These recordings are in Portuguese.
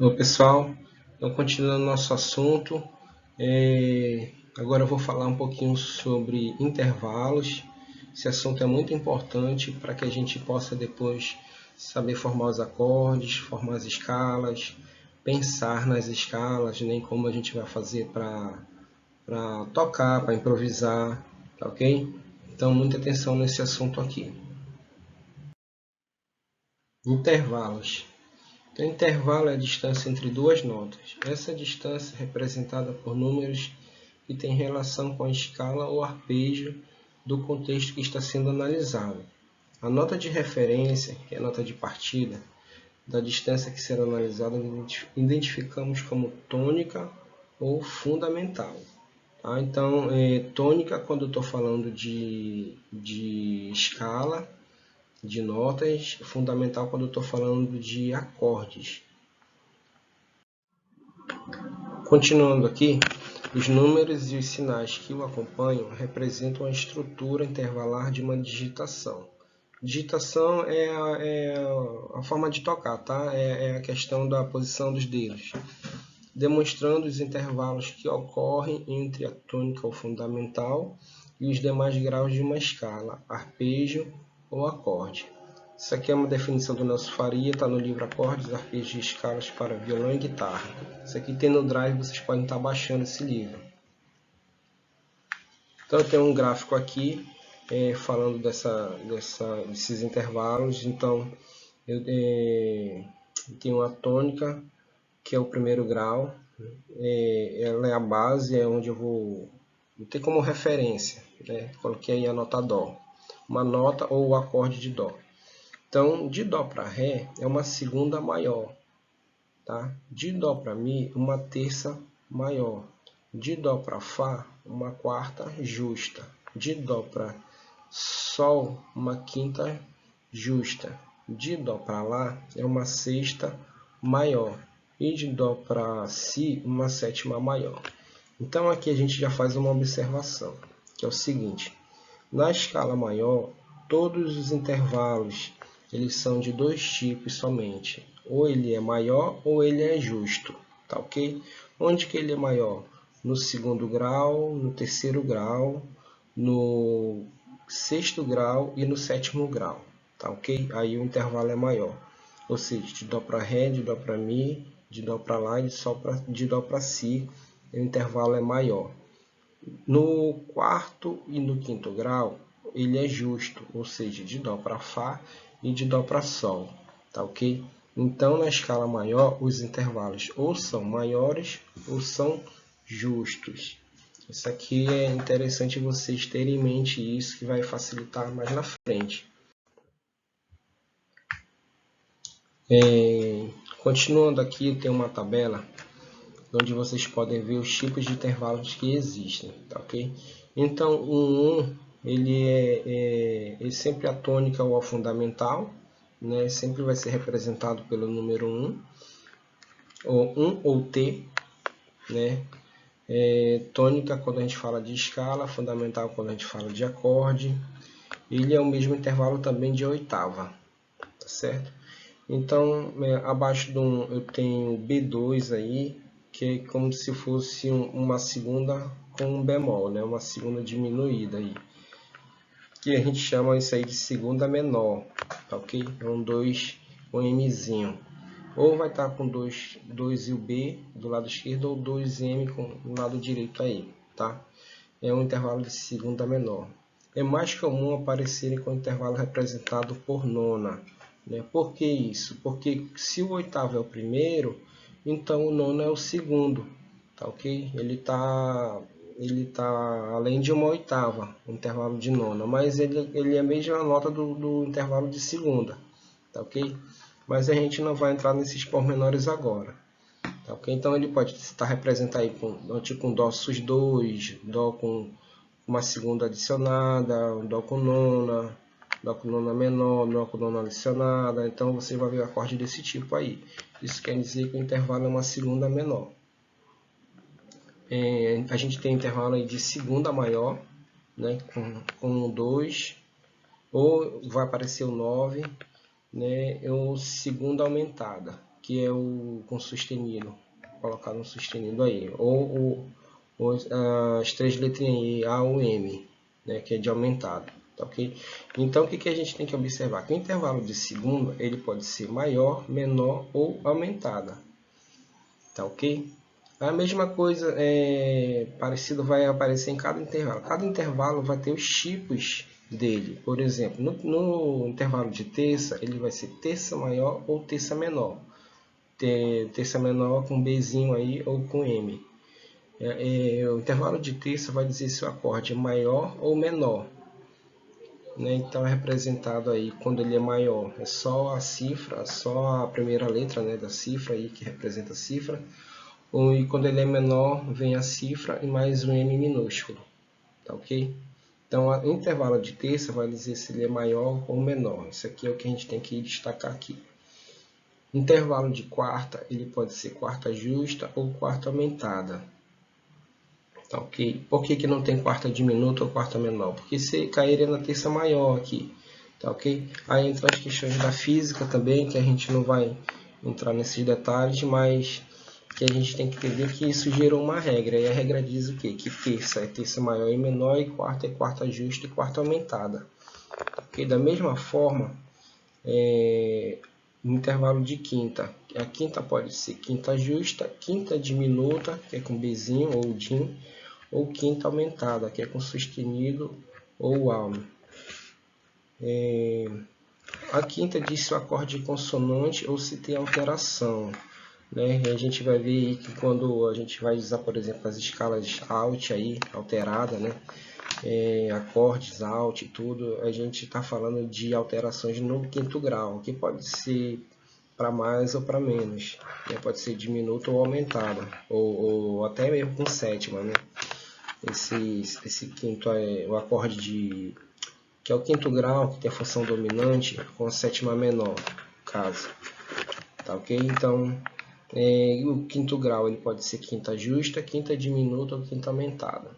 Oi, pessoal, então continuando nosso assunto, agora eu vou falar um pouquinho sobre intervalos. Esse assunto é muito importante para que a gente possa depois saber formar os acordes, formar as escalas, pensar nas escalas, nem como a gente vai fazer para tocar, para improvisar, tá ok? Então muita atenção nesse assunto aqui. Intervalos. Então, intervalo é a distância entre duas notas. Essa distância é representada por números que têm relação com a escala ou arpejo do contexto que está sendo analisado. A nota de referência, que é a nota de partida, da distância que será analisada, identificamos como tônica ou fundamental. Tá? Então, tônica quando eu estou falando de escala, de notas, fundamental quando eu estou falando de acordes. Continuando aqui, os números e os sinais que o acompanham representam a estrutura intervalar de uma digitação. Digitação é a forma de tocar, tá? É a questão da posição dos dedos, demonstrando os intervalos que ocorrem entre a tônica ou fundamental e os demais graus de uma escala, arpejo ou acorde. Isso aqui é uma definição do Nelson Faria, está no livro Acordes, Arpejos e Escalas para Violão e Guitarra. Isso aqui tem no Drive, vocês podem estar baixando esse livro. Então eu tenho um gráfico aqui falando desses intervalos. Então eu tenho a tônica, que é o primeiro grau, ela é a base, é onde eu vou ter como referência, né? Coloquei aí a nota Dó, uma nota ou o acorde de Dó. Então, de Dó para Ré é uma segunda maior, tá? De Dó para Mi, uma terça maior. De Dó para Fá, uma quarta justa. De Dó para Sol, uma quinta justa. De Dó para Lá é uma sexta maior. E de Dó para Si, uma sétima maior. Então aqui a gente já faz uma observação, que é o seguinte: na escala maior, todos os intervalos eles são de dois tipos somente. Ou ele é maior ou ele é justo, tá ok? Onde que ele é maior? No segundo grau, no terceiro grau, no sexto grau e no sétimo grau, tá ok? Aí o intervalo é maior. Ou seja, de Dó para Ré, de Dó para Mi, de Dó para Lá e de Dó para Si, o intervalo é maior. No quarto e no quinto grau, ele é justo, ou seja, de Dó para Fá e de Dó para Sol, tá ok? Então, na escala maior, os intervalos ou são maiores ou são justos. Isso aqui é interessante vocês terem em mente isso, que vai facilitar mais na frente. Continuando aqui, tem uma tabela onde vocês podem ver os tipos de intervalos que existem, tá ok? Então, o 1, ele sempre a tônica ou a fundamental, né? Sempre vai ser representado pelo número 1, ou T, né? Tônica quando a gente fala de escala, fundamental quando a gente fala de acorde. Ele é o mesmo intervalo também de oitava, tá certo? Então, abaixo do 1 eu tenho B2 aí, que é como se fosse uma segunda com um bemol, né? Uma segunda diminuída aí. Que a gente chama isso aí de segunda menor, tá ok? É um 2 com Mzinho. Ou vai estar com 2 e o B do lado esquerdo, ou 2M do lado direito aí, tá? É um intervalo de segunda menor. É mais comum aparecerem com intervalo representado por nona. Né? Por que isso? Porque se o oitavo é o primeiro, então o nono é o segundo, tá ok? Ele tá além de uma oitava, um intervalo de nona, mas ele é a mesma nota do intervalo de segunda, tá ok? Mas a gente não vai entrar nesses pormenores agora. Tá, okay? Então ele pode estar representado aí com Dó sus2, Dó com uma segunda adicionada, Dó com nona menor, Dó com nona adicionada. Então você vai ver acorde desse tipo aí. Isso quer dizer que o intervalo é uma segunda menor. A gente tem intervalo aí de segunda maior, né, com 2, ou vai aparecer o 9, né, ou segunda aumentada, que é o com sustenido. Vou colocar no sustenido aí. Ou as três letrinhas aí, A ou M, né, que é de aumentado. Tá, ok? Então, o que a gente tem que observar? Que o intervalo de segundo ele pode ser maior, menor ou aumentada. Tá, ok? A mesma coisa parecida vai aparecer em cada intervalo. Cada intervalo vai ter os tipos dele. Por exemplo, no intervalo de terça, ele vai ser terça maior ou terça menor. Terça menor com Bzinho aí ou com M. O intervalo de terça vai dizer se o acorde é maior ou menor. Né? Então é representado aí quando ele é maior, é só a cifra, só a primeira letra, né, da cifra aí que representa a cifra. E quando ele é menor, vem a cifra e mais um M minúsculo. Tá, ok? Então, o intervalo de terça vai dizer se ele é maior ou menor. Isso aqui é o que a gente tem que destacar aqui. Intervalo de quarta, ele pode ser quarta justa ou quarta aumentada. Tá, ok? Por que não tem quarta diminuta ou quarta menor? Porque se cairia na terça maior aqui. Tá, ok? Aí entra as questões da física também, que a gente não vai entrar nesses detalhes, mas que a gente tem que entender que isso gerou uma regra. E a regra diz o quê? Que terça é terça maior e menor, e quarta é quarta justa e quarta aumentada. Tá, ok? Da mesma forma, no intervalo de quinta, a quinta pode ser quinta justa, quinta diminuta, que é com Bzinho ou Dim, ou quinta aumentada, que é com sustenido ou alme. A quinta diz se o acorde é consonante ou se tem alteração. Né? E a gente vai ver aí que quando a gente vai usar, por exemplo, as escalas alt aí, alterada, né? Acordes alt e tudo, a gente está falando de alterações no quinto grau, que pode ser para mais ou para menos, né? Pode ser diminuta ou aumentada, ou até mesmo com sétima, né? Esse quinto é o acorde que é o quinto grau, que tem a função dominante, com a sétima menor, no caso. Tá, ok? Então, o quinto grau ele pode ser quinta justa, quinta diminuta ou quinta aumentada.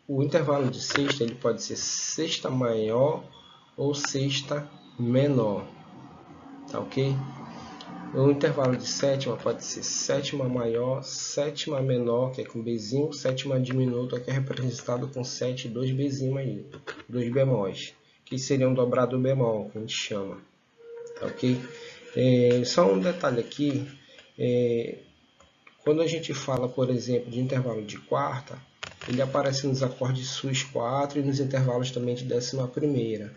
O intervalo de sexta ele pode ser sexta maior ou sexta menor. Tá, ok? O intervalo de sétima pode ser sétima maior, sétima menor, que é com Bzinho, sétima diminuta, que é representado com 7 e 2 Bzinho aí, 2 bemóis, que seria um dobrado bemol, que a gente chama. Tá, ok? Só um detalhe aqui, quando a gente fala, por exemplo, de intervalo de quarta, ele aparece nos acordes sus 4 e nos intervalos também de 11ª.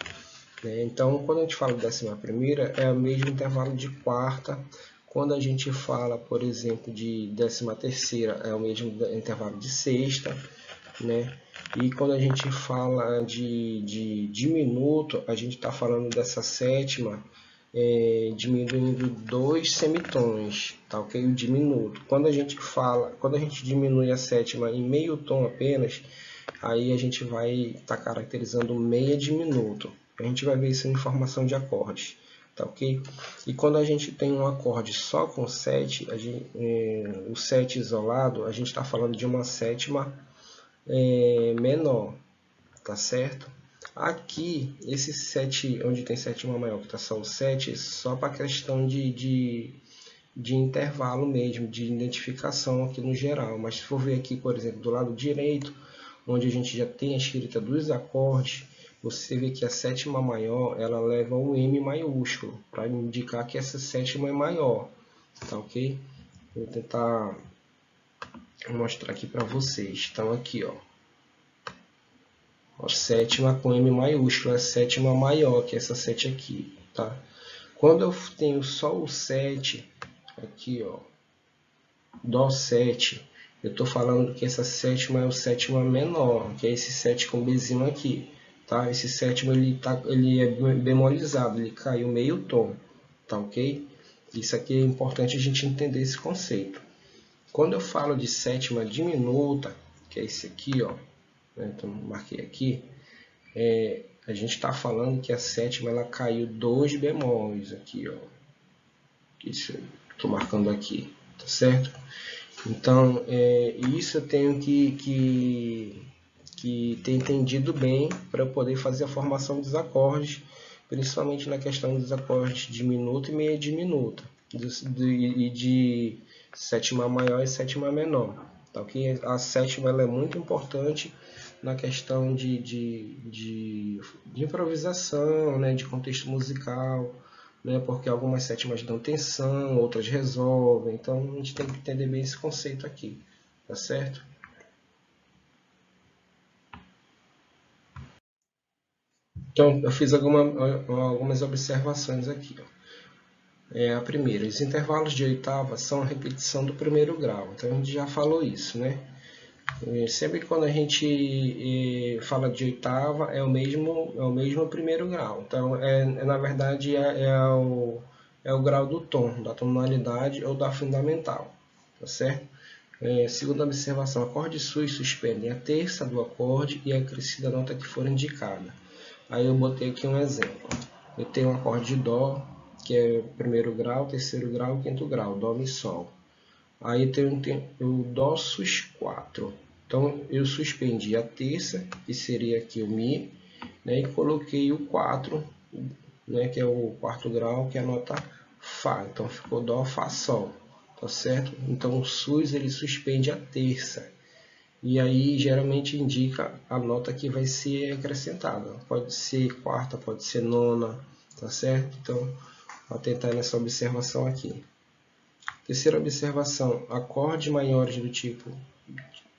Então, quando a gente fala de 11ª, é o mesmo intervalo de quarta. Quando a gente fala, por exemplo, de 13ª, é o mesmo intervalo de sexta. Né? E quando a gente fala de diminuto, a gente está falando dessa sétima, diminuindo 2 semitons, tá, ok? O diminuto. Quando a gente diminui a sétima em meio tom apenas, aí a gente vai estar caracterizando meia diminuto. A gente vai ver isso em formação de acordes, tá, ok? E quando a gente tem um acorde só com 7, o 7 isolado, a gente está falando de uma sétima menor, tá certo? Aqui, esse 7, onde tem sétima maior, que está só o 7, só para questão de intervalo mesmo, de identificação aqui no geral. Mas se for ver aqui, por exemplo, do lado direito, onde a gente já tem a escrita dos acordes, você vê que a sétima maior, ela leva um M maiúsculo, para indicar que essa sétima é maior, tá, ok? Vou tentar mostrar aqui para vocês. Então aqui, ó, sétima com M maiúsculo, é a sétima maior, que é essa 7 aqui, tá? Quando eu tenho só o 7, aqui, ó, Dó 7, eu estou falando que essa sétima é o sétima menor, que é esse 7 com Bzinho aqui, tá? Esse sétimo ele é bemolizado, ele caiu meio tom, tá, ok? Isso aqui é importante a gente entender esse conceito. Quando eu falo de sétima diminuta, que é esse aqui, ó, então marquei aqui, a gente está falando que a sétima ela caiu 2 bemóis aqui, ó. Isso estou marcando aqui, tá certo? Então, isso eu tenho que ter entendido bem para eu poder fazer a formação dos acordes principalmente na questão dos acordes diminuta e meia diminuta, e de sétima maior e sétima menor. Tá, okay? A sétima ela é muito importante na questão de improvisação, né, de contexto musical, né, porque algumas sétimas dão tensão, outras resolvem, então a gente tem que entender bem esse conceito aqui, tá certo? Então, eu fiz algumas observações aqui. A primeira, os intervalos de oitava são a repetição do primeiro grau. Então, a gente já falou isso, né? Sempre que quando a gente fala de oitava, é o mesmo primeiro grau. Então, na verdade, é o grau do tom, da tonalidade ou da fundamental. Tá certo? Segunda observação, acordes sus suspendem a terça do acorde e a acrescida nota que for indicada. Aí eu botei aqui um exemplo. Eu tenho um acorde de Dó, que é o primeiro grau, terceiro grau e quinto grau, Dó, Mi, Sol. Aí eu tenho o Dó sus 4. Então eu suspendi a terça, que seria aqui o Mi, né, e coloquei o 4, né, que é o quarto grau, que é a nota Fá. Então ficou Dó, Fá, Sol. Tá certo? Então o sus ele suspende a terça. E aí geralmente indica a nota que vai ser acrescentada. Pode ser quarta, pode ser nona, tá certo? Então, vou tentar nessa observação aqui. Terceira observação, acordes maiores do tipo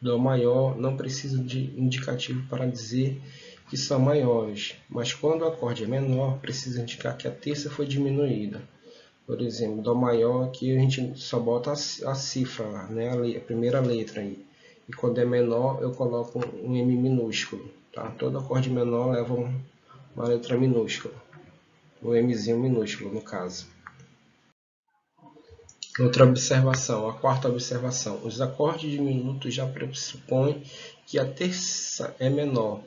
Dó maior não precisam de indicativo para dizer que são maiores, mas quando o acorde é menor, precisa indicar que a terça foi diminuída. Por exemplo, Dó maior, aqui a gente só bota a cifra, né, a primeira letra aí. E quando é menor, eu coloco um M minúsculo. Tá? Todo acorde menor leva uma letra minúscula. Um Mzinho minúsculo, no caso. Outra observação, a quarta observação. Os acordes diminutos já pressupõem que a terça é menor.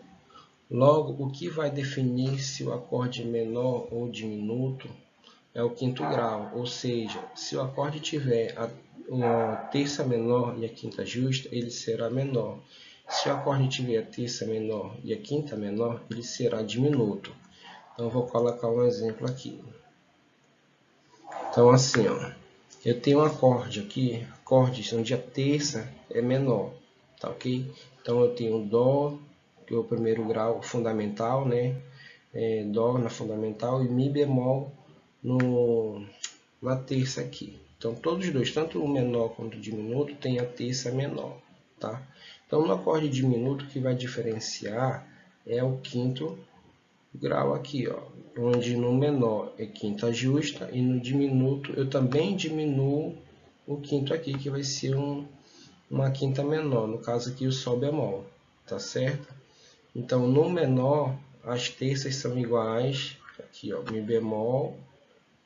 Logo, o que vai definir se o acorde é menor ou diminuto é o quinto grau, ou seja, se o acorde tiver uma terça menor e a quinta justa, ele será menor. Se o acorde tiver a terça menor e a quinta menor, ele será diminuto. Então, eu vou colocar um exemplo aqui. Então, assim, ó, eu tenho um acorde aqui, acordes onde a terça é menor, tá ok? Então, eu tenho Dó, que é o primeiro grau fundamental, né? Dó na fundamental e Mi bemol na terça aqui. Então, todos os dois, tanto o menor quanto o diminuto, tem a terça menor, tá? Então, no acorde diminuto, o que vai diferenciar é o quinto grau aqui, ó, onde no menor é quinta justa e no diminuto eu também diminuo o quinto aqui, que vai ser uma quinta menor, no caso aqui o Sol bemol, tá certo? Então, no menor, as terças são iguais, aqui ó, Mi bemol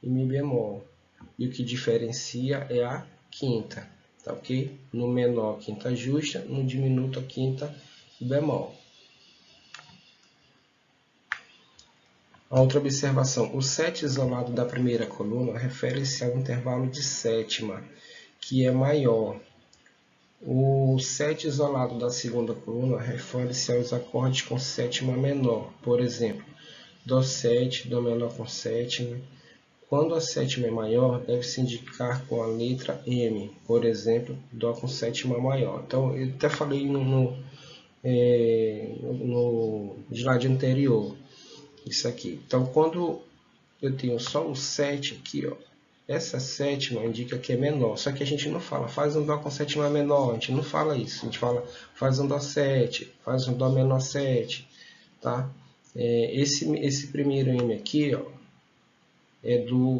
e Mi bemol. E o que diferencia é a quinta, tá ok? No menor, quinta justa, no diminuto, a quinta bemol. A outra observação, o 7 isolado da primeira coluna refere-se ao intervalo de sétima, que é maior. O 7 isolado da segunda coluna refere-se aos acordes com sétima menor, por exemplo, Dó7, Dó menor com sétima. Quando a sétima é maior, deve-se indicar com a letra M, por exemplo, Dó com sétima maior. Então, eu até falei no slide anterior, isso aqui. Então, quando eu tenho só o 7 aqui, ó, essa sétima indica que é menor, só que a gente não fala, faz um Dó com sétima menor, a gente não fala isso, a gente fala, faz um Dó 7, faz um Dó menor 7, tá? Esse primeiro M aqui, ó,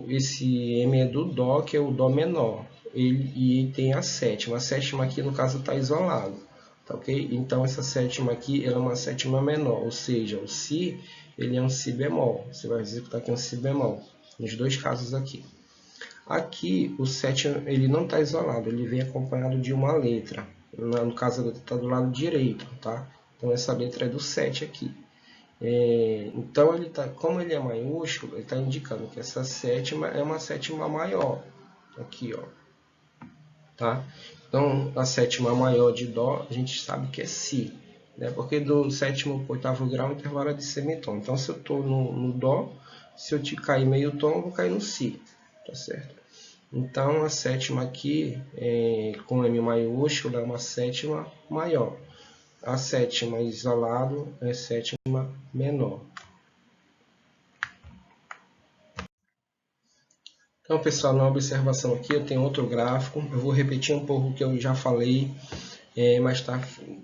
esse M é do Dó, que é o Dó menor, e tem a sétima aqui no caso está isolado, tá ok? Então essa sétima aqui ela é uma sétima menor, ou seja, o Si ele é um Si bemol, você vai executar aqui um Si bemol, nos dois casos aqui. Aqui o 7 ele não está isolado, ele vem acompanhado de uma letra, no caso a letra está do lado direito, tá? Então essa letra é do 7 aqui. Então, como ele é maiúsculo, ele está indicando que essa sétima é uma sétima maior. Aqui, ó. Tá? Então, a sétima maior de Dó, a gente sabe que é Si. Né? Porque do sétimo para o oitavo grau, o intervalo é de semitom. Então, se eu estou no Dó, Se eu te cair meio tom, eu vou cair no Si, tá certo? Então, a sétima aqui, com M maiúsculo, é uma sétima maior. A sétima isolado é sétima menor. Então, pessoal, na observação aqui eu tenho outro gráfico. Eu vou repetir um pouco o que eu já falei, mas está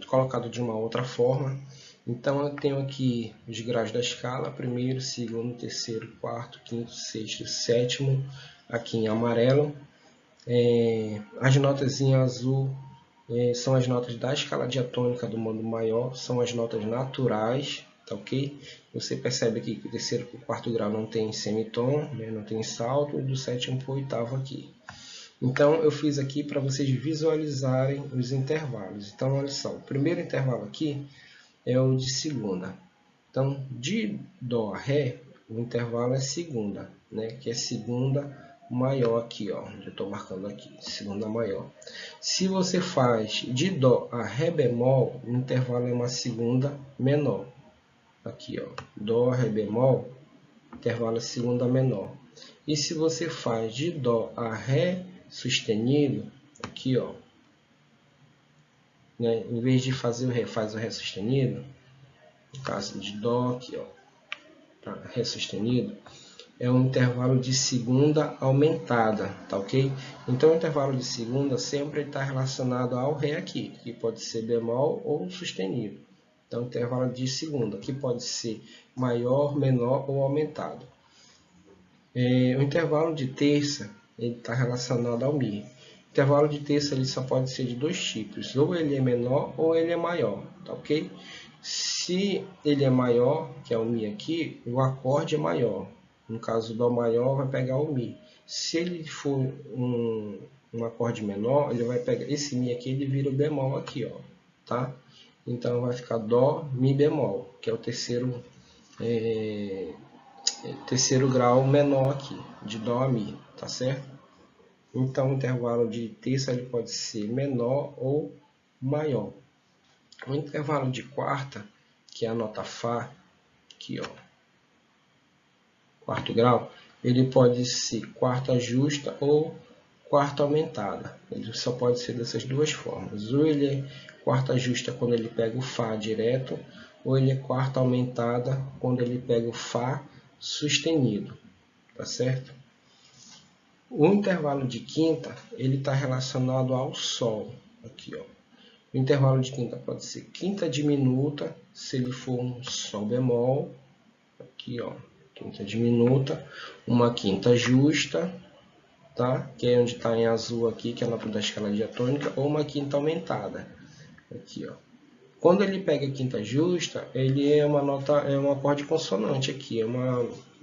colocado de uma outra forma. Então, eu tenho aqui os graus da escala, primeiro, segundo, terceiro, quarto, quinto, sexto, sétimo, aqui em amarelo. As notas em azul são as notas da escala diatônica do modo maior, são as notas naturais, tá ok? Você percebe aqui que o terceiro para o quarto grau não tem semitom, né? Não tem salto, e do sétimo para o oitavo aqui. Então, eu fiz aqui para vocês visualizarem os intervalos. Então, olha só, o primeiro intervalo aqui é o de segunda. Então, de Dó a Ré, o intervalo é segunda, né? Que é segunda maior aqui, ó. Eu estou marcando aqui, segunda maior. Se você faz de Dó a Ré bemol, o intervalo é uma segunda menor. Aqui, ó, Dó, Ré bemol, intervalo é segunda menor. E se você faz de Dó a Ré sustenido, aqui, ó, né? Em vez de fazer o Ré, faz o Ré sustenido. No caso de Dó, aqui, ó, tá? Ré sustenido, é um intervalo de segunda aumentada, tá ok? Então, o intervalo de segunda sempre está relacionado ao Ré aqui, que pode ser bemol ou sustenido. Então, o intervalo de segunda, que pode ser maior, menor ou aumentado. O intervalo de terça está relacionado ao Mi. O intervalo de terça ele só pode ser de dois tipos, ou ele é menor ou ele é maior, tá ok? Se ele é maior, que é o Mi aqui, o acorde é maior. No caso, Dó maior vai pegar o Mi. Se ele for um acorde menor, ele vai pegar esse Mi aqui, ele vira o bemol aqui, ó, tá? Então, vai ficar Dó, Mi bemol, que é o terceiro grau menor aqui, de Dó a Mi, tá certo? Então, o intervalo de terça ele pode ser menor ou maior. O intervalo de quarta, que é a nota Fá, aqui, ó, quarto grau, ele pode ser quarta justa ou quarta aumentada. Ele só pode ser dessas duas formas. Ou ele é quarta justa quando ele pega o Fá direto, ou ele é quarta aumentada quando ele pega o Fá sustenido, tá certo? O intervalo de quinta, ele está relacionado ao Sol, aqui, ó. O intervalo de quinta pode ser quinta diminuta, se ele for um Sol bemol, aqui, ó, quinta diminuta, uma quinta justa, tá? Que é onde está em azul aqui, que é a nota da escala diatônica, ou uma quinta aumentada, aqui, ó. Quando ele pega a quinta justa, ele é uma nota, é um acorde consonante aqui,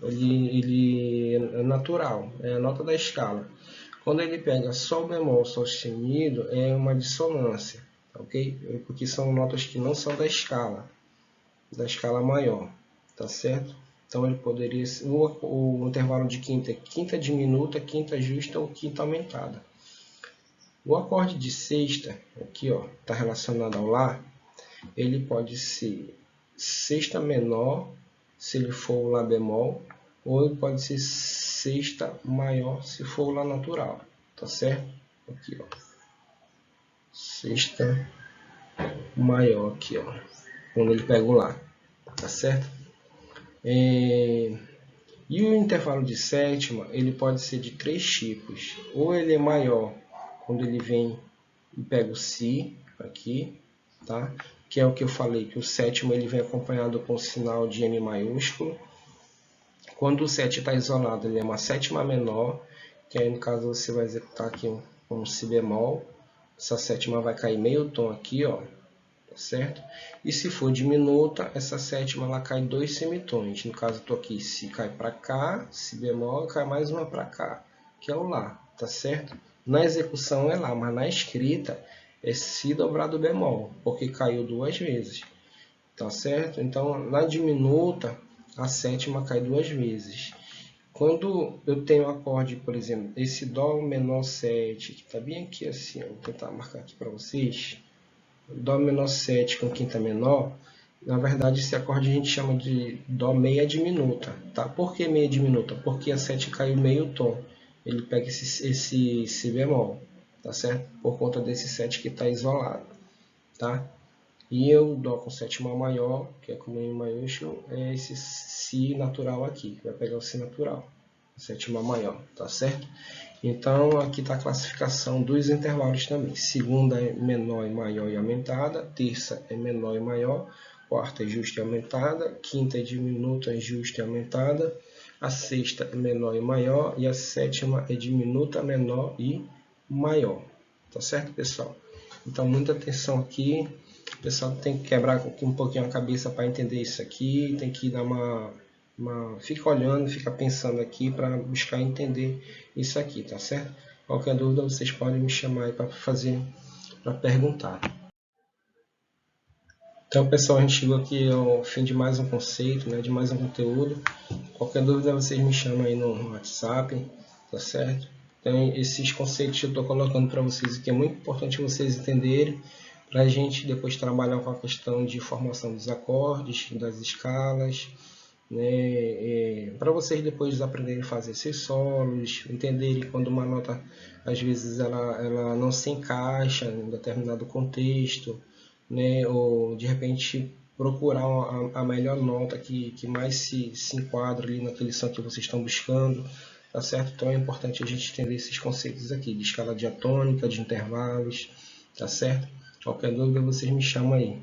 ele é natural, é a nota da escala. Quando ele pega Sol bemol, Sol sustenido, é uma dissonância, ok? Porque são notas que não são da escala maior, tá certo? Então ele poderia ser, o intervalo de quinta é quinta diminuta, quinta justa ou quinta aumentada. O acorde de sexta, aqui, ó, está relacionado ao Lá. Ele pode ser sexta menor, se ele for o Lá bemol, ou ele pode ser sexta maior, se for o Lá natural, tá certo? Aqui, ó, sexta maior aqui, ó, quando ele pega o Lá, tá certo? E o intervalo de sétima, ele pode ser de três tipos. Ou ele é maior quando ele vem e pega o Si aqui, tá? Que é o que eu falei, que o sétimo ele vem acompanhado com o sinal de M maiúsculo. Quando o 7 está isolado, ele é uma sétima menor, que aí no caso você vai executar aqui um Si bemol. Essa sétima vai cair meio tom aqui, ó, tá certo? E se for diminuta, essa sétima ela cai dois semitons. No caso, eu estou aqui, Si cai para cá, Si bemol, cai mais uma para cá, que é o Lá, tá certo? Na execução é Lá, mas na escrita é Si dobrado bemol, porque caiu duas vezes, tá certo? Então, na diminuta, a sétima cai duas vezes. Quando eu tenho um acorde, por exemplo, esse Dó menor 7, que está bem aqui assim, ó, vou tentar marcar aqui para vocês. Dó menor 7 com quinta menor, Na verdade, esse acorde a gente chama de Dó meia diminuta, tá? Por que meia diminuta? Porque a 7 caiu meio tom. Ele pega esse Si bemol, tá certo? Por conta desse 7 que está isolado, tá? E o Dó com sétima maior, que é com Mi maiúsculo, é esse Si natural aqui, vai pegar o Si natural, sétima maior, tá certo? Então, aqui está a classificação dos intervalos também. Segunda é menor e maior e aumentada, terça é menor e maior, quarta é justa e aumentada, quinta é diminuta, justa e aumentada, a sexta é menor e maior e a sétima é diminuta, menor e maior. Tá certo, pessoal? Então, muita atenção aqui. O pessoal tem que quebrar um pouquinho a cabeça para entender isso aqui, tem que dar fica olhando, fica pensando aqui para buscar entender isso aqui, tá certo? Qualquer dúvida vocês podem me chamar aí para perguntar. Então, pessoal, a gente chegou aqui ao fim de mais um conceito, né, de mais um conteúdo. Qualquer dúvida vocês me chamam aí no WhatsApp, tá certo? Então, esses conceitos que eu estou colocando para vocês aqui é muito importante vocês entenderem, para a gente depois trabalhar com a questão de formação dos acordes, das escalas, né? Para vocês depois aprenderem a fazer esses solos, entenderem quando uma nota, às vezes, ela não se encaixa em determinado contexto, né? Ou de repente procurar a melhor nota que mais se enquadra ali naquele som que vocês estão buscando, tá certo? Então é importante a gente entender esses conceitos aqui, de escala diatônica, de intervalos, tá certo? Qualquer dúvida vocês me chamam aí.